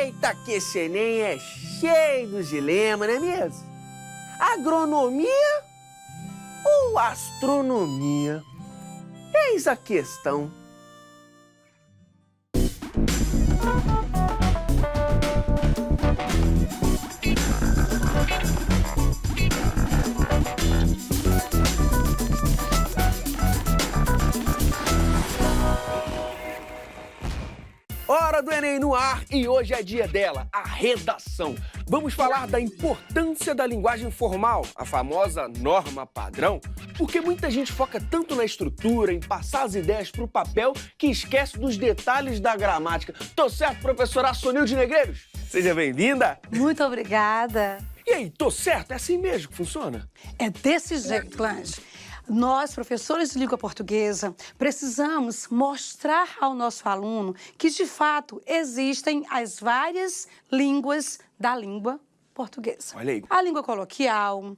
Eita, que esse Enem é cheio de dilema, não é mesmo? Agronomia ou astronomia? Eis a questão. Hora do Enem no ar e hoje é dia dela, a redação. Vamos falar da importância da linguagem formal, a famosa norma padrão, porque muita gente foca tanto na estrutura, em passar as ideias para o papel, que esquece dos detalhes da gramática. Tô certo, professora Sonilde Negreiros? Seja bem-vinda. Muito obrigada. E aí, tô certo? É assim mesmo que funciona? É desse jeito, Lange. Nós, professores de língua portuguesa, precisamos mostrar ao nosso aluno que, de fato, existem as várias línguas da língua portuguesa. Olha aí. A língua coloquial,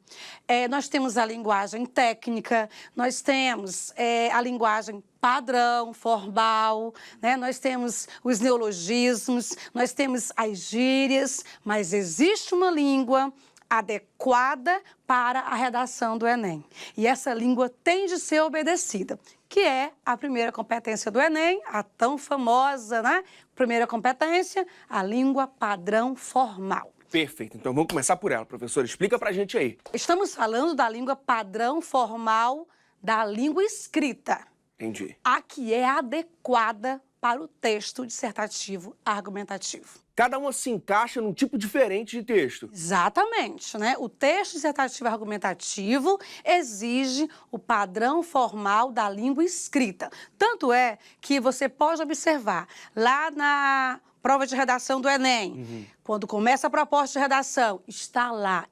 nós temos a linguagem técnica, nós temos a linguagem padrão, formal, né? Nós temos os neologismos, nós temos as gírias, mas existe uma língua adequada para a redação do Enem. E essa língua tem de ser obedecida, que é a primeira competência do Enem, a tão famosa, né? Primeira competência, a língua padrão formal. Perfeito, então vamos começar por ela, professora. Explica pra gente aí. Estamos falando da língua padrão formal da língua escrita. Entendi. A que é adequada para o texto dissertativo argumentativo. Cada uma se encaixa num tipo diferente de texto. Exatamente, né? O texto dissertativo argumentativo exige o padrão formal da língua escrita. Tanto é que você pode observar lá na prova de redação do Enem, quando começa a proposta de redação, está lá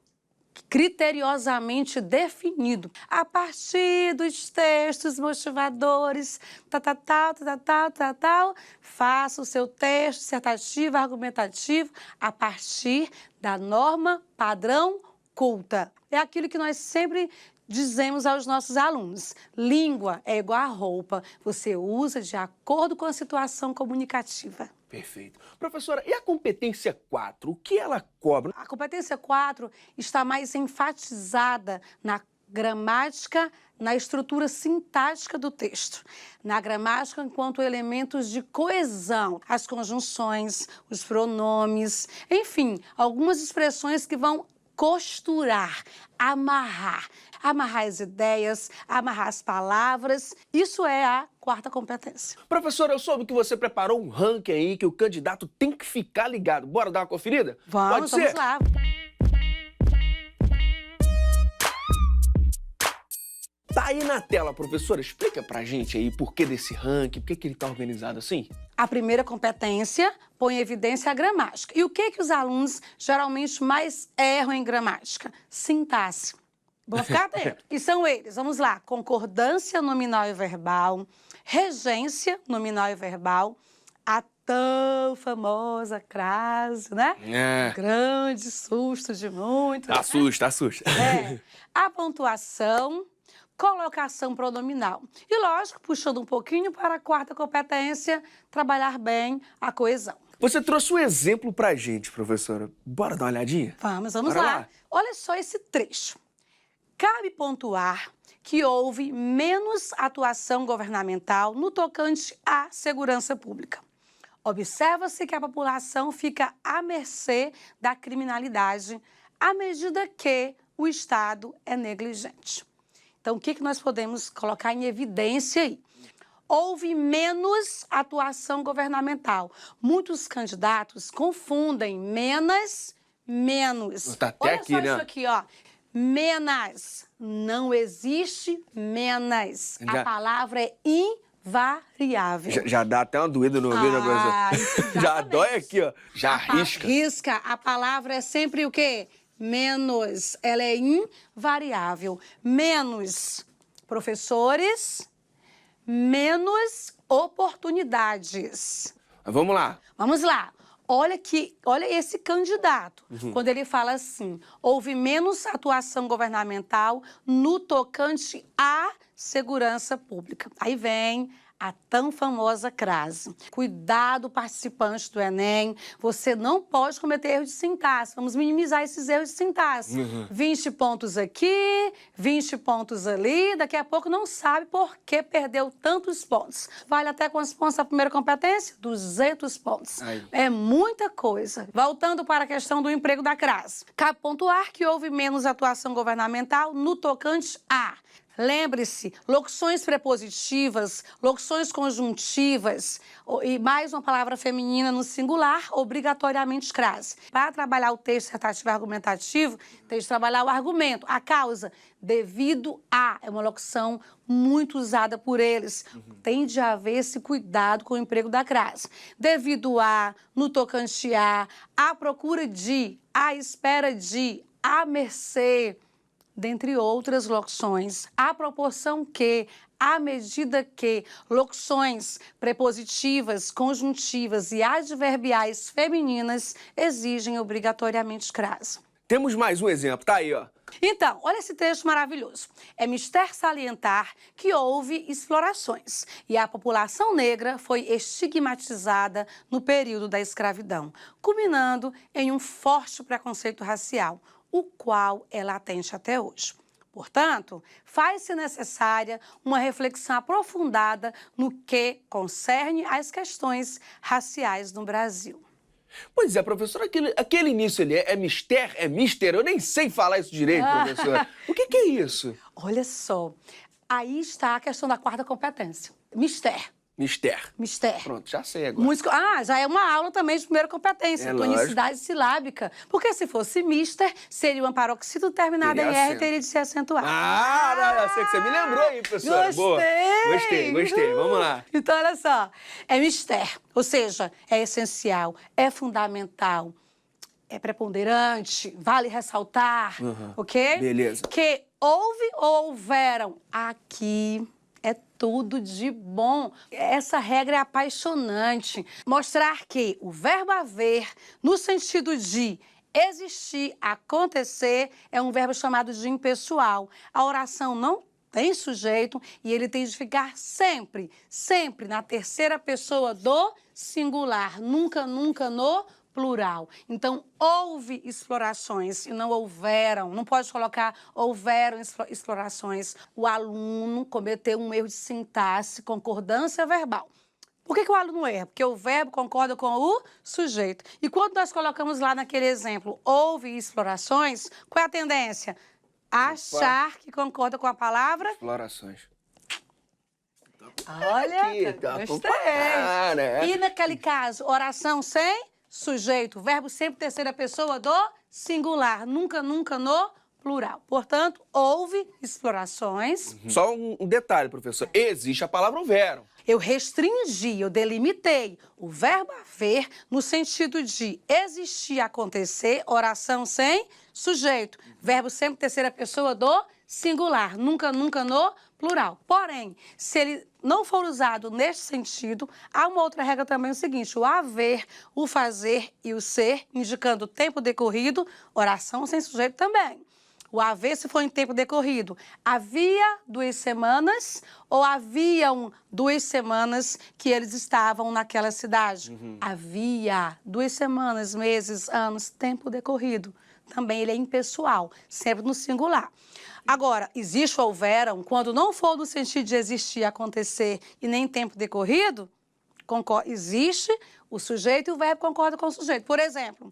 criteriosamente definido, a partir dos textos motivadores, faça o seu texto dissertativo, argumentativo, a partir da norma padrão culta. É aquilo que nós sempre dizemos aos nossos alunos. Língua é igual a roupa, você usa de acordo com a situação comunicativa. Perfeito. Professora, e a competência 4, o que ela cobra? A competência 4 está mais enfatizada na gramática, na estrutura sintática do texto. Na gramática enquanto elementos de coesão, as conjunções, os pronomes, enfim, algumas expressões que vão costurar, amarrar as ideias, amarrar as palavras. Isso é a quarta competência. Professora, eu soube que você preparou um ranking aí que o candidato tem que ficar ligado. Bora dar uma conferida? Vamos lá. Tá aí na tela, professora. Explica pra gente aí por que desse ranking, por que ele tá organizado assim? A primeira competência põe em evidência a gramática. E o que os alunos geralmente mais erram em gramática? Sintaxe. Vamos ficar atentos. E são eles, vamos lá, concordância nominal e verbal, regência nominal e verbal, a tão famosa crase, né? Grande susto de muitos. Assusta. A pontuação, colocação pronominal. E, lógico, puxando um pouquinho para a quarta competência, trabalhar bem a coesão. Você trouxe um exemplo pra gente, professora. Bora dar uma olhadinha? Vamos Bora lá. Olha só esse trecho. Cabe pontuar que houve menos atuação governamental no tocante à segurança pública. Observa-se que a população fica à mercê da criminalidade à medida que o Estado é negligente. Então, o que nós podemos colocar em evidência aí? Houve menos atuação governamental. Muitos candidatos confundem menos. Tá até Olha aqui, só né? isso aqui, ó. Menos. Não existe menos. A palavra é invariável. Já dá até uma doída no ouvido, professora. Já dói aqui, ó. Já arrisca. Arrisca. A palavra é sempre o quê? Menos. Ela é invariável. Menos professores, menos oportunidades. Vamos lá. Vamos lá. Olha esse candidato, quando ele fala assim, houve menos atuação governamental no tocante à segurança pública. Aí vem a tão famosa crase. Cuidado, participantes do Enem, você não pode cometer erros de sintaxe. Vamos minimizar esses erros de sintaxe. 20 pontos aqui, 20 pontos ali, daqui a pouco não sabe por que perdeu tantos pontos. Vale até quantos pontos a primeira competência? 200 pontos. É muita coisa. Voltando para a questão do emprego da crase. Cabe pontuar que houve menos atuação governamental no tocante a... Lembre-se, locuções prepositivas, locuções conjuntivas e mais uma palavra feminina no singular, obrigatoriamente crase. Para trabalhar o texto dissertativo e argumentativo, tem que trabalhar o argumento. A causa, devido a, é uma locução muito usada por eles. Tem de haver esse cuidado com o emprego da crase. Devido a, no tocante a procura de, à espera de, à mercê, dentre outras locuções, à proporção que, à medida que, locuções prepositivas, conjuntivas e adverbiais femininas exigem obrigatoriamente crase. Temos mais um exemplo, tá aí, ó. Então, olha esse trecho maravilhoso. É mister salientar que houve explorações e a população negra foi estigmatizada no período da escravidão, culminando em um forte preconceito racial, o qual é latente até hoje. Portanto, faz-se necessária uma reflexão aprofundada no que concerne às questões raciais no Brasil. Pois é, professor, aquele início ali é mister? É mister? Eu nem sei falar isso direito, professor. O que é isso? Olha só, aí está a questão da quarta competência. Mister. Mister. Mister. Pronto, já sei agora. Já é uma aula também de primeira competência, tonicidade silábica. Porque se fosse mister, seria uma paroxítono terminada em R, teria de ser acentuado. Eu sei que você me lembrou aí, professora. Gostei! Boa. Gostei. Vamos lá. Então, olha só. É mister, ou seja, é essencial, é fundamental, é preponderante, vale ressaltar, ok? Beleza. Que houve ou houveram aqui... É tudo de bom. Essa regra é apaixonante. Mostrar que o verbo haver, no sentido de existir, acontecer, é um verbo chamado de impessoal. A oração não tem sujeito e ele tem de ficar sempre na terceira pessoa do singular. Nunca no plural. Então, houve explorações e não houveram. Não pode colocar houveram explorações. O aluno cometeu um erro de sintaxe, concordância verbal. Por que o aluno erra? Porque o verbo concorda com o sujeito. E quando nós colocamos lá naquele exemplo, houve explorações, qual é a tendência? Achar que concorda com a palavra... Explorações. Olha, gostei. E naquele caso, oração sem... sujeito, verbo sempre terceira pessoa do singular, nunca no plural. Portanto, houve explorações. Só um detalhe, professor. Existe a palavra houveram. Eu restringi, eu delimitei o verbo haver no sentido de existir, acontecer, oração sem sujeito. Verbo sempre terceira pessoa do singular, nunca no plural. Porém, se ele não for usado neste sentido, há uma outra regra também, o seguinte, o haver, o fazer e o ser, indicando o tempo decorrido, oração sem sujeito também. O haver, se for em tempo decorrido, havia 2 semanas ou haviam 2 semanas que eles estavam naquela cidade? Havia 2 semanas, meses, anos, tempo decorrido. Também ele é impessoal, sempre no singular. Agora, existe ou houveram, quando não for no sentido de existir, acontecer e nem tempo decorrido, existe o sujeito e o verbo concorda com o sujeito. Por exemplo,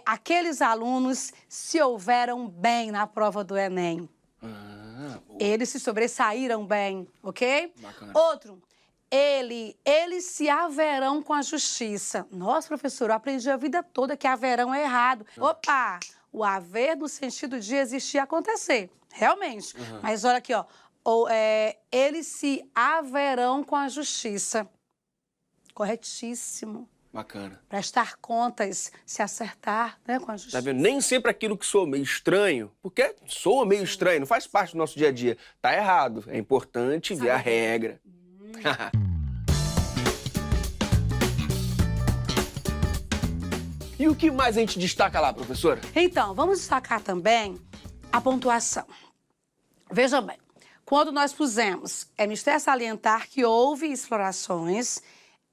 aqueles alunos se houveram bem na prova do Enem. Eles se sobressaíram bem, ok? Bacana. Outro, eles se haverão com a justiça. Nossa, professor, eu aprendi a vida toda que haverão é errado. Opa! O haver no sentido de existir e acontecer, realmente. Mas olha aqui, ó. Eles se haverão com a justiça. Corretíssimo. Bacana. Prestar contas, se acertar, né, com a justiça. Tá vendo? Nem sempre aquilo que soa meio estranho, porque soa meio estranho, não faz parte do nosso dia a dia. Tá errado. É importante ver a regra. E o que mais a gente destaca lá, professora? Então, vamos destacar também a pontuação. Veja bem, quando nós pusemos, é mister salientar que houve explorações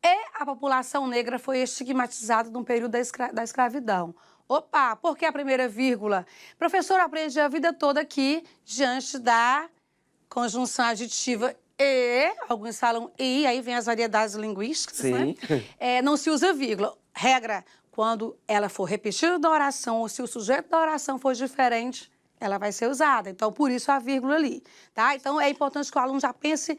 e a população negra foi estigmatizada no período da escravidão. Opa, por que a primeira vírgula? Professor, aprendi a vida toda aqui, diante da conjunção adjetiva e, alguns falam e, aí vem as variedades linguísticas, Sim. né? Não se usa vírgula. Regra, quando ela for repetida da oração ou se o sujeito da oração for diferente, ela vai ser usada. Então, por isso a vírgula ali, tá? Então, é importante que o aluno já pense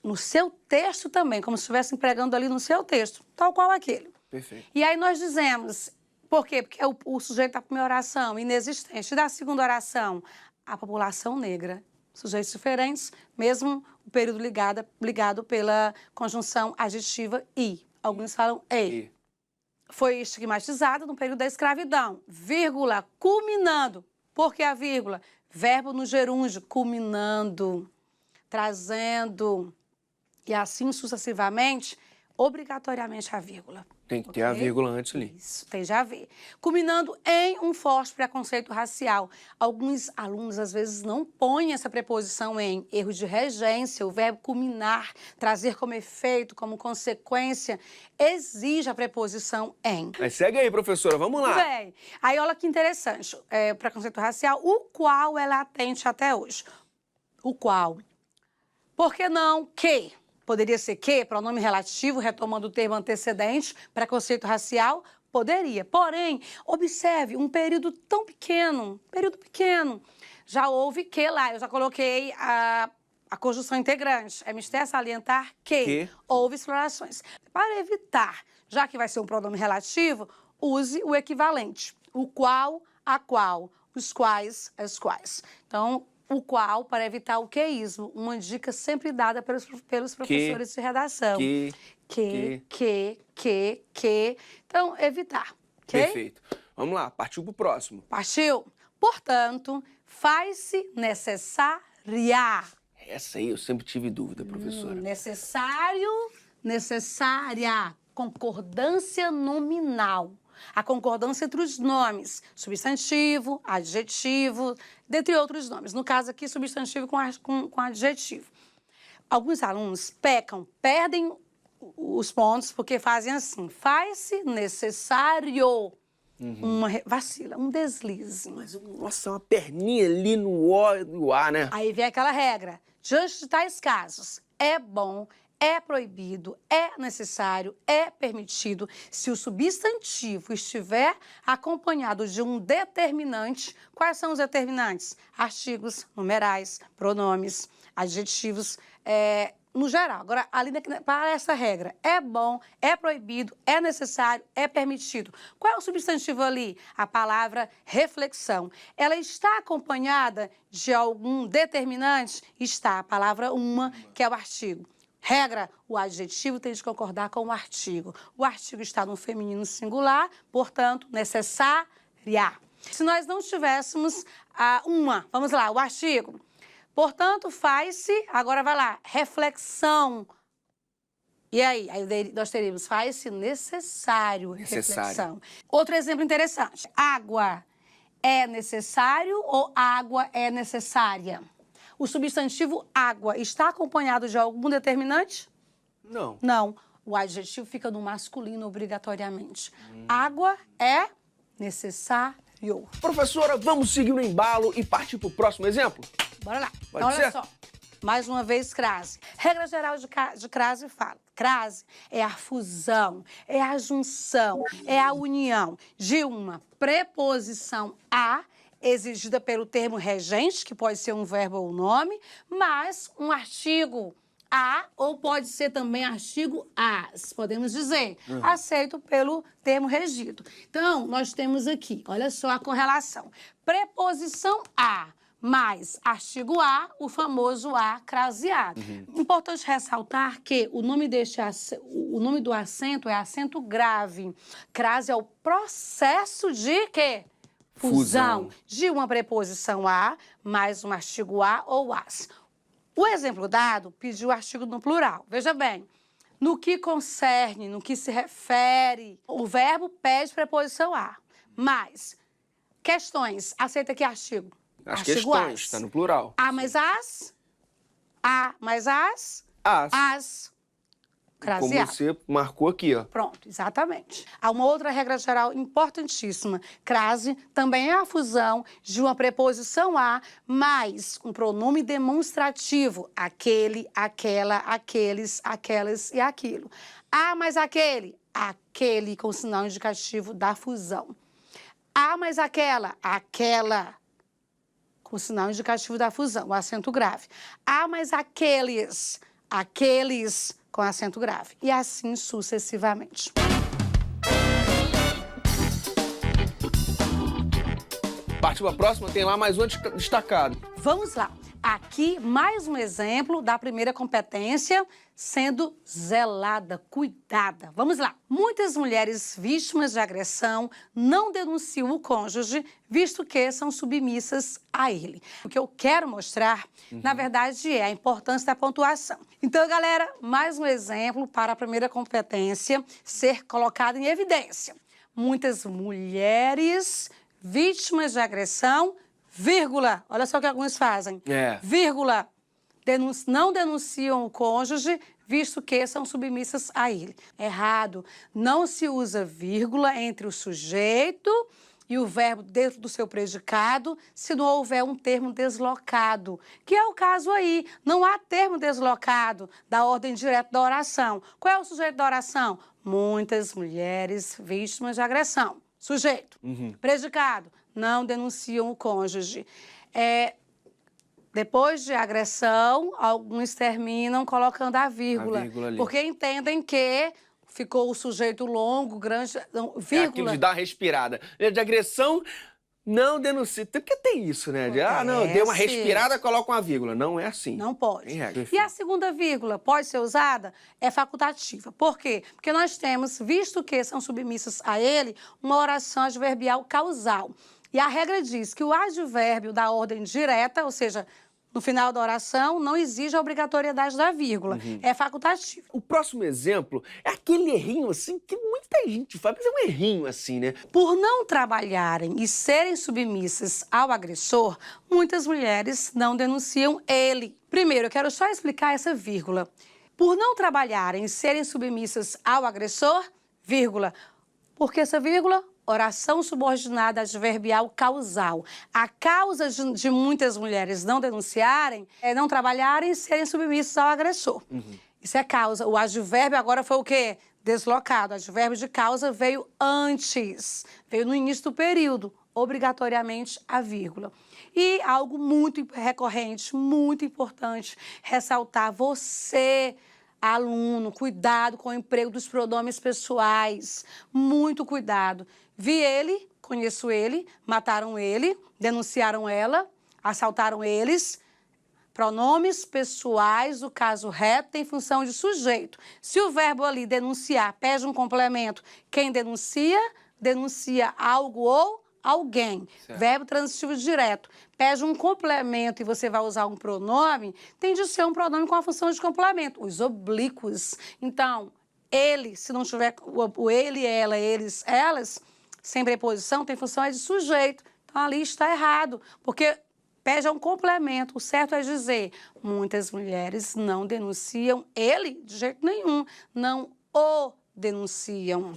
no seu texto também, como se estivesse empregando ali no seu texto, tal qual aquele. Perfeito. E aí nós dizemos, por quê? Porque o sujeito da primeira oração, inexistente, e da segunda oração, a população negra, sujeitos diferentes, mesmo o período ligado pela conjunção adjetiva i. Alguns falam e. Foi estigmatizado no período da escravidão, vírgula, culminando. Por que a vírgula? Verbo no gerúndio, culminando, trazendo, e assim sucessivamente, obrigatoriamente a vírgula. Tem que ter a vírgula antes ali. Isso, tem já a ver. Culminando em um forte preconceito racial. Alguns alunos, às vezes, não põem essa preposição em erro de regência, o verbo culminar, trazer como efeito, como consequência, exige a preposição em. Mas segue aí, professora, vamos lá. Muito bem. Aí, olha que interessante, o preconceito racial, o qual é latente até hoje. O qual. Por que não que? Poderia ser que, pronome relativo, retomando o termo antecedente, preconceito racial? Poderia. Porém, observe, um período tão pequeno, já houve que lá, eu já coloquei a conjunção integrante. É mister salientar que houve explorações. Para evitar, já que vai ser um pronome relativo, use o equivalente. O qual, a qual, os quais, as quais. Então, o qual, para evitar o queísmo, uma dica sempre dada pelos professores de redação. Que. Então, evitar. Okay? Perfeito. Vamos lá, partiu pro próximo. Partiu? Portanto, faz-se necessária. Essa aí eu sempre tive dúvida, professora. Necessária. Concordância nominal. A concordância entre os nomes, substantivo, adjetivo, dentre outros nomes. No caso aqui, substantivo com adjetivo. Alguns alunos perdem os pontos porque fazem assim. Faz-se necessário. Vacila, um deslize. Mas, nossa, uma perninha ali no O e no A, né? Aí vem aquela regra. Diante de tais casos, é bom, é proibido, é necessário, é permitido se o substantivo estiver acompanhado de um determinante. Quais são os determinantes? Artigos, numerais, pronomes, adjetivos, no geral. Agora, ali para essa regra, é bom, é proibido, é necessário, é permitido. Qual é o substantivo ali? A palavra reflexão. Ela está acompanhada de algum determinante? Está. A palavra uma, que é o artigo. Regra, o adjetivo tem de concordar com o artigo. O artigo está no feminino singular, portanto, necessária. Se nós não tivéssemos vamos lá, o artigo. Portanto, faz-se, agora vai lá, reflexão. E aí nós teríamos, faz-se necessário, reflexão. Outro exemplo interessante, água é necessário ou água é necessária? O substantivo água está acompanhado de algum determinante? Não. Não. O adjetivo fica no masculino obrigatoriamente. Água é necessário. Professora, vamos seguir no embalo e partir para o próximo exemplo? Bora lá. Pode Então, olha ser? só. Mais uma vez, crase. Regra geral de crase fala. Crase é a fusão, é a junção, é a união de uma preposição a, exigida pelo termo regente, que pode ser um verbo ou um nome, mas um artigo a, ou pode ser também artigo as, podemos dizer, aceito pelo termo regido. Então, nós temos aqui, olha só a correlação. Preposição a mais artigo a, o famoso a craseado. Importante ressaltar que o nome do acento é acento grave. Crase é o processo de quê? Fusão de uma preposição a mais um artigo a ou as. O exemplo dado pediu o artigo no plural. Veja bem, no que concerne, no que se refere, o verbo pede preposição a. Mas, questões, aceita que artigo? As Artigo questões, as. está no plural. A mais as? A mais as? As. As. Crase Como A. você marcou aqui, ó. Pronto, exatamente. Há uma outra regra geral importantíssima. Crase também é a fusão de uma preposição a mais um pronome demonstrativo. Aquele, aquela, aqueles, aquelas e aquilo. A mais aquele. Aquele com sinal indicativo da fusão. A mais aquela. Aquela com sinal indicativo da fusão, o acento grave. A mais aqueles. Aqueles com acento grave. E assim sucessivamente. Partiu a próxima, tem lá mais um destacado. Vamos lá. Aqui, mais um exemplo da primeira competência sendo zelada, cuidada. Vamos lá. Muitas mulheres vítimas de agressão não denunciam o cônjuge, visto que são submissas a ele. O que eu quero mostrar, na verdade, é a importância da pontuação. Então, galera, mais um exemplo para a primeira competência ser colocada em evidência. Muitas mulheres vítimas de agressão, vírgula, olha só o que alguns fazem, vírgula, não denunciam o cônjuge, visto que são submissas a ele. Errado, não se usa vírgula entre o sujeito e o verbo dentro do seu predicado se não houver um termo deslocado, que é o caso aí. Não há termo deslocado da ordem direta da oração. Qual é o sujeito da oração? Muitas mulheres vítimas de agressão. Sujeito, predicado, não denunciam o cônjuge. Depois de agressão, alguns terminam colocando a vírgula ali. porque entendem que ficou o sujeito longo, grande, não, vírgula. É aquilo de dar uma respirada. De agressão, não denuncia. Porque tem isso, né? De, não, deu uma respirada, coloca uma vírgula. Não é assim. Não pode. Tem regra. E a segunda vírgula pode ser usada? É facultativa. Por quê? Porque nós temos, visto que são submissas a ele, uma oração adverbial causal. E a regra diz que o advérbio da ordem direta, ou seja, no final da oração, não exige a obrigatoriedade da vírgula. É facultativo. O próximo exemplo é aquele errinho assim que muita gente faz, mas é um errinho assim, né? Por não trabalharem e serem submissas ao agressor, muitas mulheres não denunciam ele. Primeiro, eu quero só explicar essa vírgula. Por não trabalharem e serem submissas ao agressor, vírgula. Por que essa vírgula? Oração subordinada adverbial causal. A causa de muitas mulheres não denunciarem é não trabalharem e serem submissas ao agressor. Isso é causa. O advérbio agora foi o quê? Deslocado. O advérbio de causa veio antes, veio no início do período, obrigatoriamente a vírgula. E algo muito recorrente, muito importante, ressaltar você, aluno, cuidado com o emprego dos pronomes pessoais, muito cuidado. Vi ele, conheço ele, mataram ele, denunciaram ela, assaltaram eles. Pronomes pessoais, o caso reto tem função de sujeito. Se o verbo ali denunciar pede um complemento, quem denuncia, denuncia algo ou alguém. Certo. Verbo transitivo direto. Pede um complemento e você vai usar um pronome, tem de ser um pronome com a função de complemento. Os oblíquos. Então, ele, se não tiver o ele, ela, eles, elas, sem preposição, tem função de sujeito. Então, ali está errado, porque pede um complemento. O certo é dizer, muitas mulheres não denunciam ele de jeito nenhum, não o denunciam.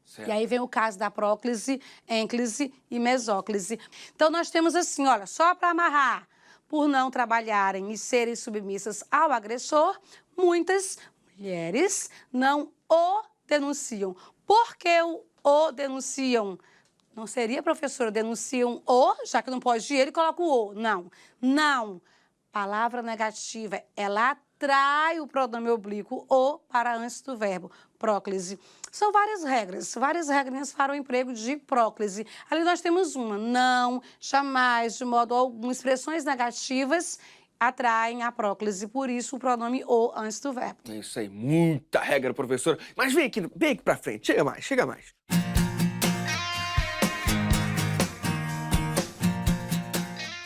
Certo. E aí vem o caso da próclise, ênclise e mesóclise. Então, nós temos assim, olha, só para amarrar, por não trabalharem e serem submissas ao agressor, muitas mulheres não o denunciam. Por que o denunciam? Não seria, professora, denunciam o, já que não pode ir, ele coloca o. Não, não. Palavra negativa, ela atrai o pronome oblíquo o para antes do verbo. Próclise. São várias regrinhas para o emprego de próclise. Ali nós temos uma, não, jamais, de modo algum, expressões negativas atraem a próclise, por isso o pronome o antes do verbo. É isso aí, muita regra, professora. Mas vem aqui pra frente, chega mais, chega mais.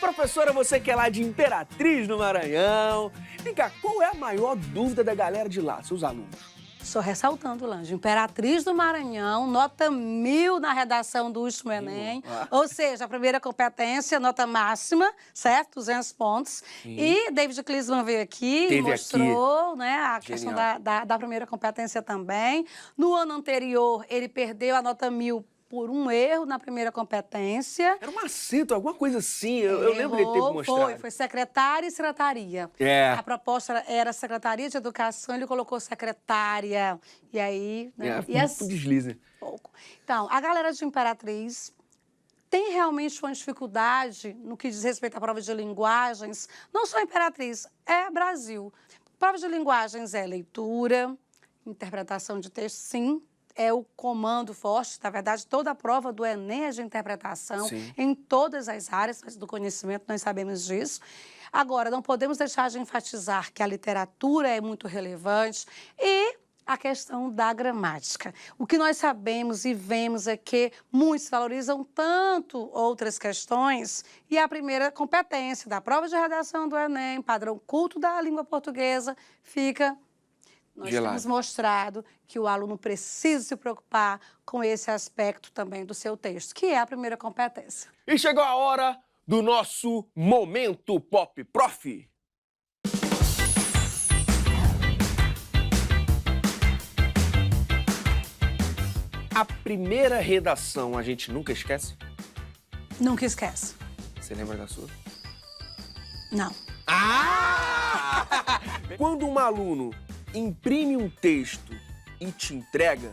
Professora, você que é lá de Imperatriz, no Maranhão. Vem cá, qual é a maior dúvida da galera de lá, seus alunos? Só ressaltando, Lange, Imperatriz do Maranhão, nota 1000 na redação do último Enem. Ou seja, a primeira competência, nota máxima, certo? 200 pontos. Sim. E David Klinsmann veio aqui e mostrou, né, a questão da primeira competência também. No ano anterior, ele perdeu a nota 1000 por um erro na primeira competência. Era um acento, alguma coisa assim. Eu lembro de ter mostrado. Foi secretária e secretaria. A proposta era secretaria de educação, ele colocou secretária. E aí... Né? Um deslize. Pouco. Então, a galera de Imperatriz tem realmente uma dificuldade no que diz respeito à prova de linguagens. Não só Imperatriz, é Brasil. Prova de linguagens é leitura, interpretação de texto, sim. É o comando forte, na verdade, toda a prova do Enem é de interpretação, sim, em todas as áreas do conhecimento, nós sabemos disso. Agora, não podemos deixar de enfatizar que a literatura é muito relevante e a questão da gramática. O que nós sabemos e vemos é que muitos valorizam tanto outras questões e a primeira competência da prova de redação do Enem, padrão culto da língua portuguesa, fica... Nós temos mostrado que o aluno precisa se preocupar com esse aspecto também do seu texto, que é a primeira competência. E chegou a hora do nosso Momento Pop Prof. A primeira redação a gente nunca esquece? Nunca esquece. Você lembra da sua? Não. Quando um aluno imprime um texto e te entrega,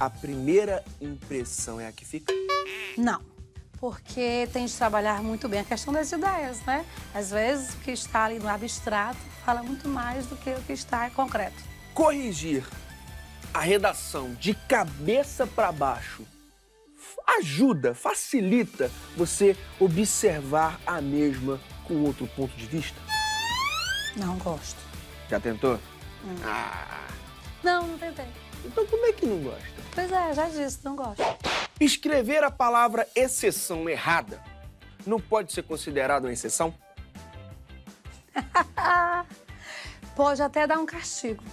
a primeira impressão é a que fica? Não, porque tem de trabalhar muito bem a questão das ideias, né? Às vezes, o que está ali no abstrato fala muito mais do que o que está em concreto. Corrigir a redação de cabeça para baixo ajuda, facilita você observar a mesma com outro ponto de vista? Não gosto. Já tentou? Não tentei. Então como é que não gosta? Pois é, já disse, não gosto. Escrever a palavra exceção errada não pode ser considerado uma exceção? Pode até dar um castigo.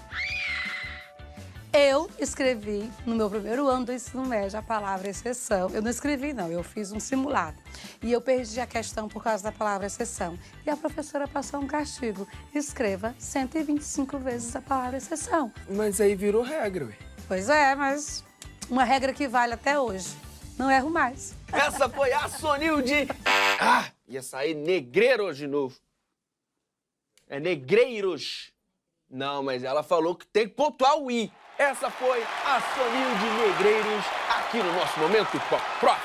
Eu escrevi, no meu primeiro ano do ensino médio, a palavra exceção. Eu não escrevi, não. Eu fiz um simulado. E eu perdi a questão por causa da palavra exceção. E a professora passou um castigo. Escreva 125 vezes a palavra exceção. Mas aí virou regra, ué. Pois é, mas uma regra que vale até hoje. Não erro mais. Essa foi a Sonilde. Ia sair negreiros de novo. É negreiros. Não, mas ela falou que tem que pontuar o I. Essa foi a Sonilde Negreiros aqui no nosso Momento Pop Prof.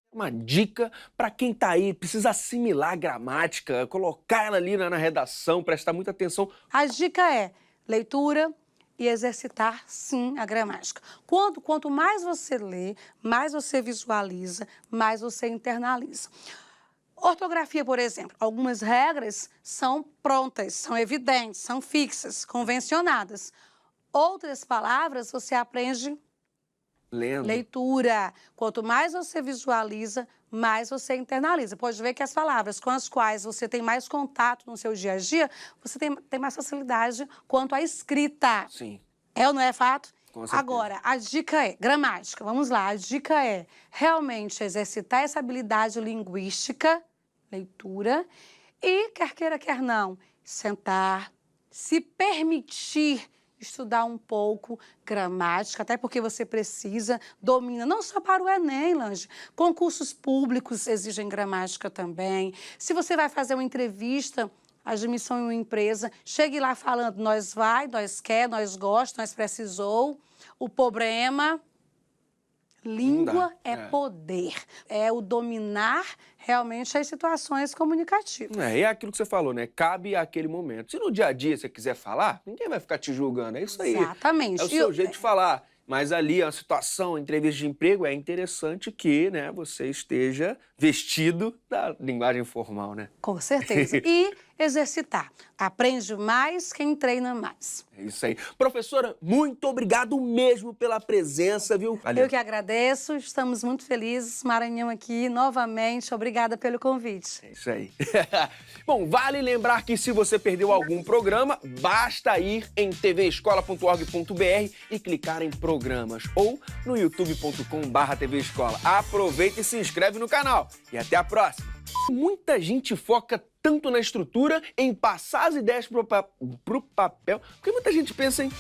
Uma dica para quem tá aí, precisa assimilar a gramática, colocar ela ali na redação, prestar muita atenção. A dica é leitura e exercitar, sim, a gramática. Quanto mais você lê, mais você visualiza, mais você internaliza. Ortografia, por exemplo, algumas regras são prontas, são evidentes, são fixas, convencionadas. Outras palavras você aprende lendo. Leitura. Quanto mais você visualiza, mais você internaliza. Pode ver que as palavras com as quais você tem mais contato no seu dia a dia, você tem mais facilidade quanto à escrita. Sim. É ou não é fato? Com certeza. Agora, a dica é, gramática, vamos lá, a dica é realmente exercitar essa habilidade linguística, leitura, e quer queira, quer não, sentar, se permitir estudar um pouco gramática, até porque você precisa, domina, não só para o Enem, Lange, concursos públicos exigem gramática também. Se você vai fazer uma entrevista, admissão em uma empresa, chegue lá falando, nós vai, nós quer, nós gosta, nós precisou. O problema, língua é poder, é o dominar realmente as situações comunicativas. É aquilo que você falou, né? Cabe àquele momento. Se no dia a dia você quiser falar, ninguém vai ficar te julgando, é isso aí. Exatamente. É o seu jeito de falar. Mas ali, a situação, entrevista de emprego, é interessante que, né, você esteja vestido da linguagem formal, né? Com certeza. E exercitar. Aprende mais quem treina mais. É isso aí. Professora, muito obrigado mesmo pela presença, viu? Valeu. Eu que agradeço, estamos muito felizes. Maranhão aqui, novamente, obrigada pelo convite. É isso aí. Bom, vale lembrar que se você perdeu algum programa, basta ir em tvescola.org.br e clicar em programas ou no youtube.com/tvescola. Aproveita e se inscreve no canal. E até a próxima. Muita gente foca tanto na estrutura, em passar as ideias pro papel, porque muita gente pensa em...